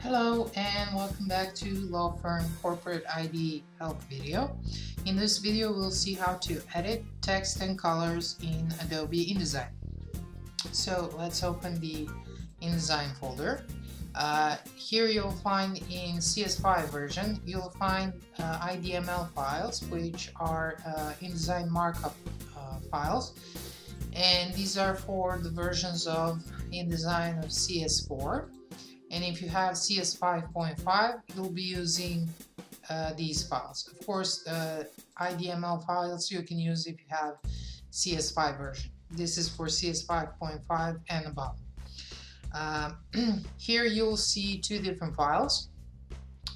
Hello and welcome back to Law Firm Corporate ID Help video. In this video we'll see how to edit text and colors in Adobe InDesign. So let's open the InDesign folder. Here you'll find in CS5 version you'll find IDML files, which are InDesign markup files, and these are for the versions of InDesign of CS4. And if you have CS 5.5, you'll be using these files. Of course, IDML files you can use if you have CS5 version. This is for CS 5.5 and above. Here you'll see two different files.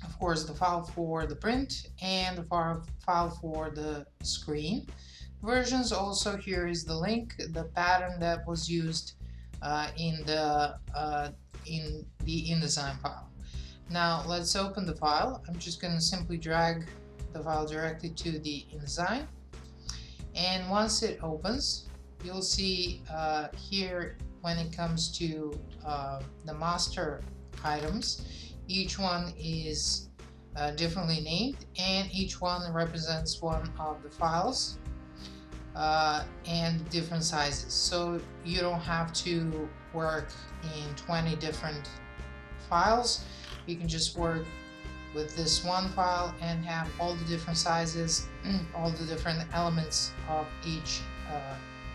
Of course, the file for the print and the file for the screen versions. Also, here is the link, the pattern that was used in the InDesign file. Now let's open the file. I'm just going to simply drag the file directly to the InDesign, and once it opens you'll see here when it comes to the master items, each one is differently named and each one represents one of the files and different sizes, so you don't have to work in 20 different files. You can just work with this one file and have all the different sizes, all the different elements of each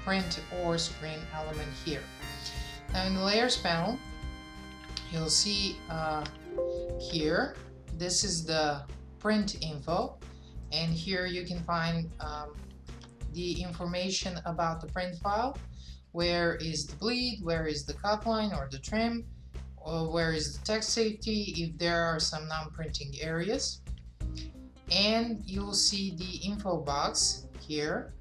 print or screen element here. Now in the layers panel you'll see here this is the print info, and here you can find the information about the print file. Where is the bleed, where is the cut line or the trim, or where is the text safety if there are some non-printing areas. And you'll see the info box here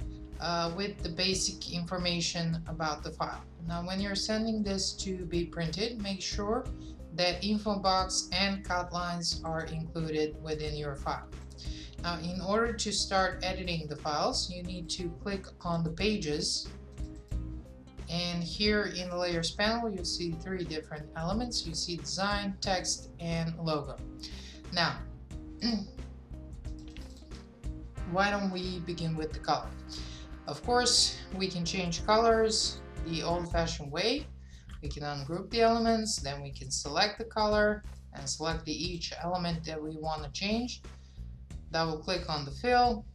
with the basic information about the file. Now when you're sending this to be printed, make sure that info box and cut lines are included within your file. Now in order to start editing the files, you need to click on the pages, and here in the layers panel you'll see three different elements. You see design, text, and logo. Now why don't we begin with the color? Of course we can change colors the old-fashioned way. We can ungroup the elements, then we can select the color and select each element that we want to change. Double click on the fill,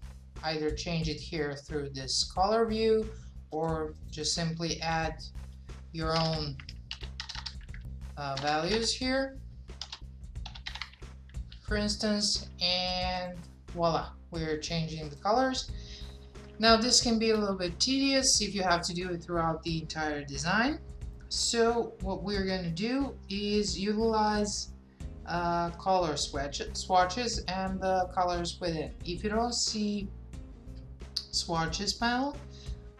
either change it here through this color view or just simply add your own values here, for instance, and voila, we're changing the colors. Now this can be a little bit tedious if you have to do it throughout the entire design. So what we're going to do is utilize color swatches and the colors within. If you don't see swatches panel,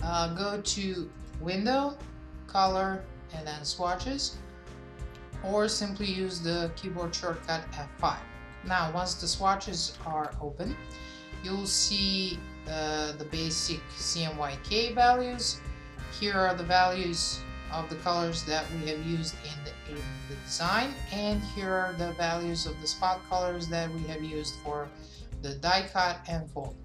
go to Window, Color, and then Swatches, or simply use the keyboard shortcut F5. Now once the swatches are open, you'll see the basic CMYK values. Here are the values of the colors that we have used in the design, and here are the values of the spot colors that we have used for the die cut and fold.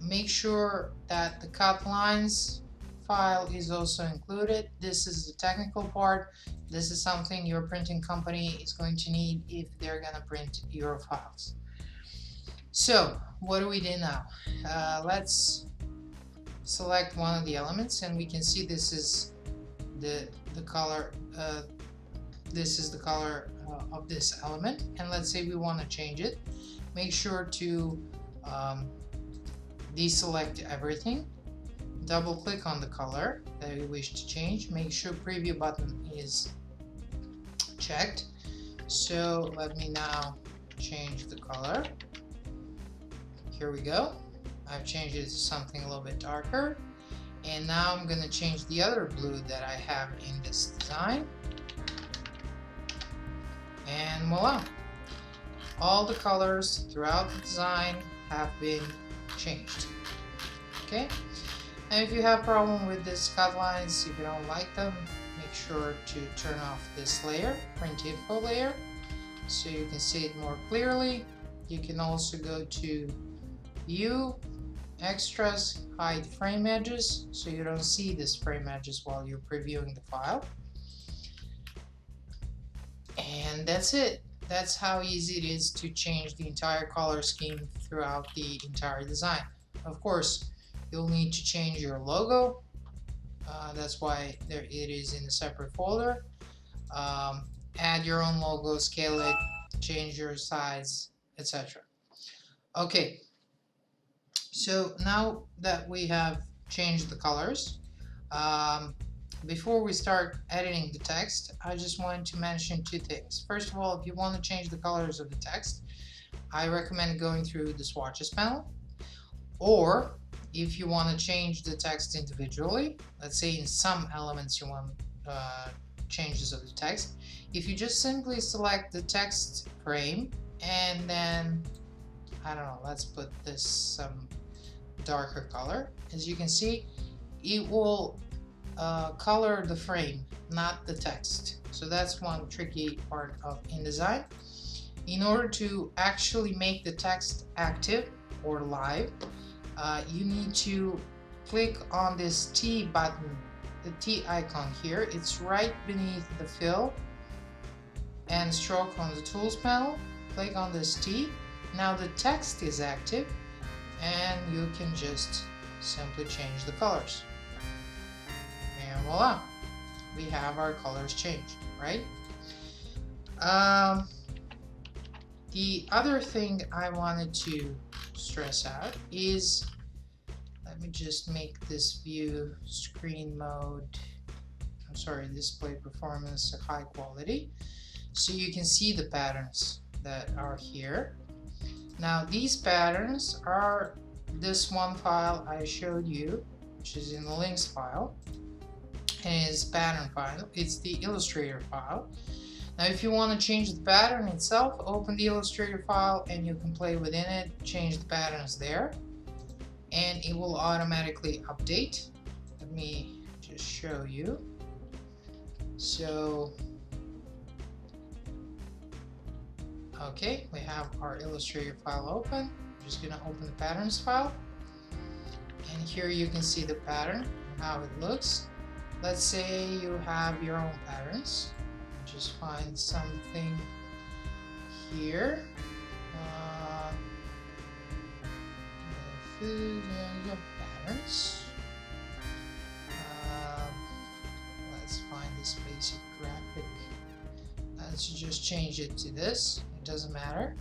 Make sure that the cut lines file is also included. This is the technical part. This is something your printing company is going to need if they're going to print your files. So what do we do now? Let's select one of the elements, and we can see this is the color. This is the color of this element, and let's say we want to change it. Make sure to deselect everything, double click on the color that you wish to change, make sure preview button is checked. So let me now change the color. Here we go. I've changed it to something a little bit darker, and now I'm going to change the other blue that I have in this design, and voila, all the colors throughout the design have been changed. Okay, and if you have problem with these cut lines, if you don't like them, make sure to turn off this layer, print info layer, so you can see it more clearly. You can also go to View, Extras, Hide Frame Edges, so you don't see this frame edges while you're previewing the file. And that's it. That's how easy it is to change the entire color scheme throughout the entire design. Of course, you'll need to change your logo. That's why it is in a separate folder. Add your own logo, scale it, change your size, etc. Okay, so now that we have changed the colors, before we start editing the text, I just wanted to mention two things. First of all, if you want to change the colors of the text, I recommend going through the Swatches panel. Or if you want to change the text individually, let's say in some elements you want changes of the text, if you just simply select the text frame and then, I don't know, let's put this some darker color. As you can see, it will color the frame, not the text. So that's one tricky part of InDesign. In order to actually make the text active or live, you need to click on this T button, the T icon here. It's right beneath the fill and stroke on the tools panel. Click on this T. Now the text is active and you can just simply change the colors. And voila, we have our colors changed, right? The other thing I wanted to stress out is, let me just make this view screen mode, I'm sorry, display performance high quality, so you can see the patterns that are here. Now these patterns are this one file I showed you, which is in the links file, and it's pattern file. It's the Illustrator file. Now if you want to change the pattern itself, open the Illustrator file and you can play within it, change the patterns there, and it will automatically update. Let me just show you. So okay, we have our Illustrator file open. I'm just going to open the patterns file, and here you can see the pattern and how it looks. Let's say you have your own patterns. Just find something here. Patterns. Let's find this basic graphic. Let's just change it to this. It doesn't matter.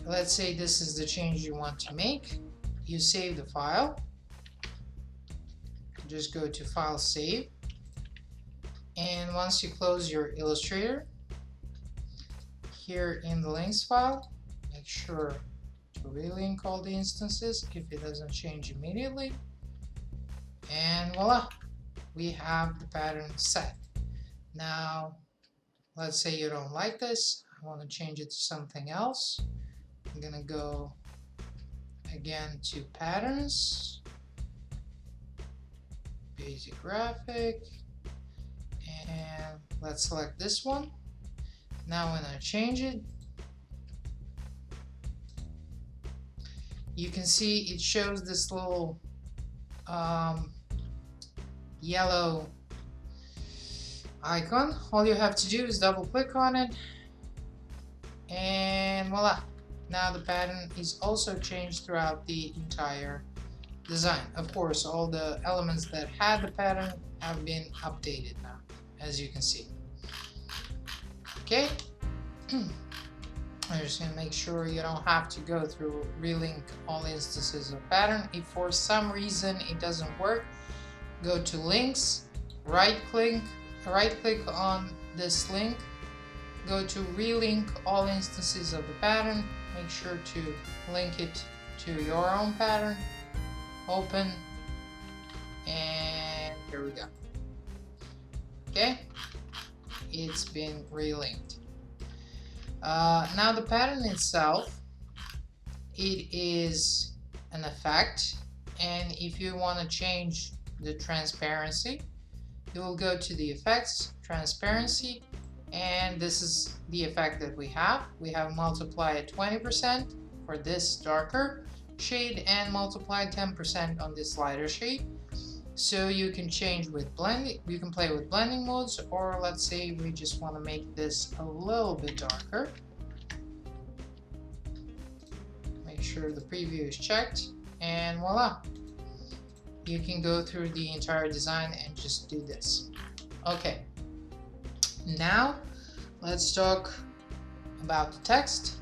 Let's say this is the change you want to make. You save the file. Just go to File, Save. And once you close your Illustrator, here in the links file, make sure to relink all the instances if it doesn't change immediately. And voila, we have the pattern set. Now, let's say you don't like this. I want to change it to something else. I'm going to go again to Patterns, Basic Graphic, and let's select this one. Now when I change it, you can see it shows this little yellow icon. All you have to do is double click on it and voila. Now the pattern is also changed throughout the entire design. Of course, all the elements that had the pattern have been updated now, as you can see. Okay, I'm just going to make sure you don't have to go through relink all instances of pattern. If for some reason it doesn't work, go to links, right click on this link, go to relink all instances of the pattern, make sure to link it to your own pattern, open, and here we go. Okay, it's been relinked. Now the pattern itself, it is an effect, and if you want to change the transparency, you will go to the effects, transparency, And this is the effect that we have. We have multiplied 20% for this darker shade and multiplied 10% on this lighter shade. So you can change with blending, you can play with blending modes, or let's say we just want to make this a little bit darker. Make sure the preview is checked, and voila. You can go through the entire design and just do this. Okay, now let's talk about the text.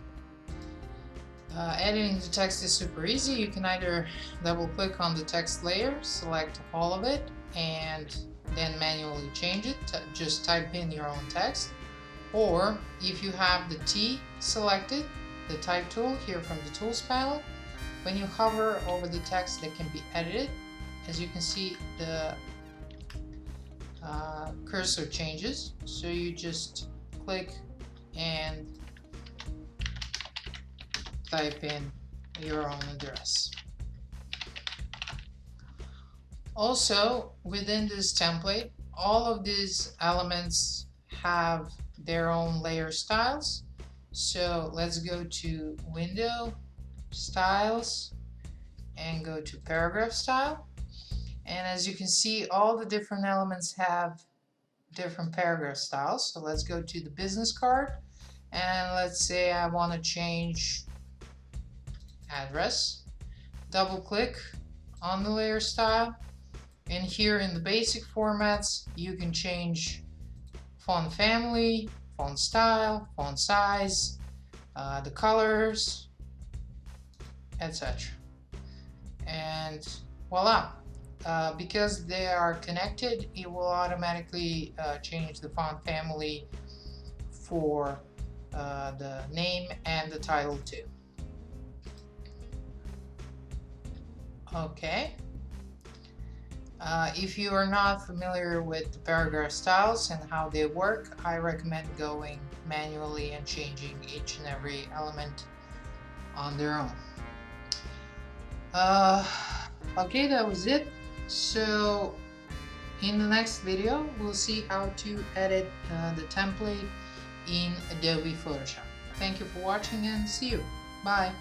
Editing the text is super easy. You can either double click on the text layer, select all of it, and then manually change it. Just type in your own text. Or if you have the T selected, the type tool here from the tools panel, when you hover over the text that can be edited, as you can see, the cursor changes. So you just click and type in your own address. Also, within this template, all of these elements have their own layer styles. So let's go to Window, Styles, and go to Paragraph Style. And as you can see, all the different elements have different paragraph styles. So let's go to the business card, and let's say I want to change address. Double click on the layer style, and here in the basic formats you can change font family, font style, font size, the colors, etc. And voila. Because they are connected, it will automatically change the font family for the name and the title too. Okay. If you are not familiar with the paragraph styles and how they work, I recommend going manually and changing each and every element on their own. Okay, that was it. So in the next video, we'll see how to edit the template in Adobe Photoshop. Thank you for watching and see you. Bye.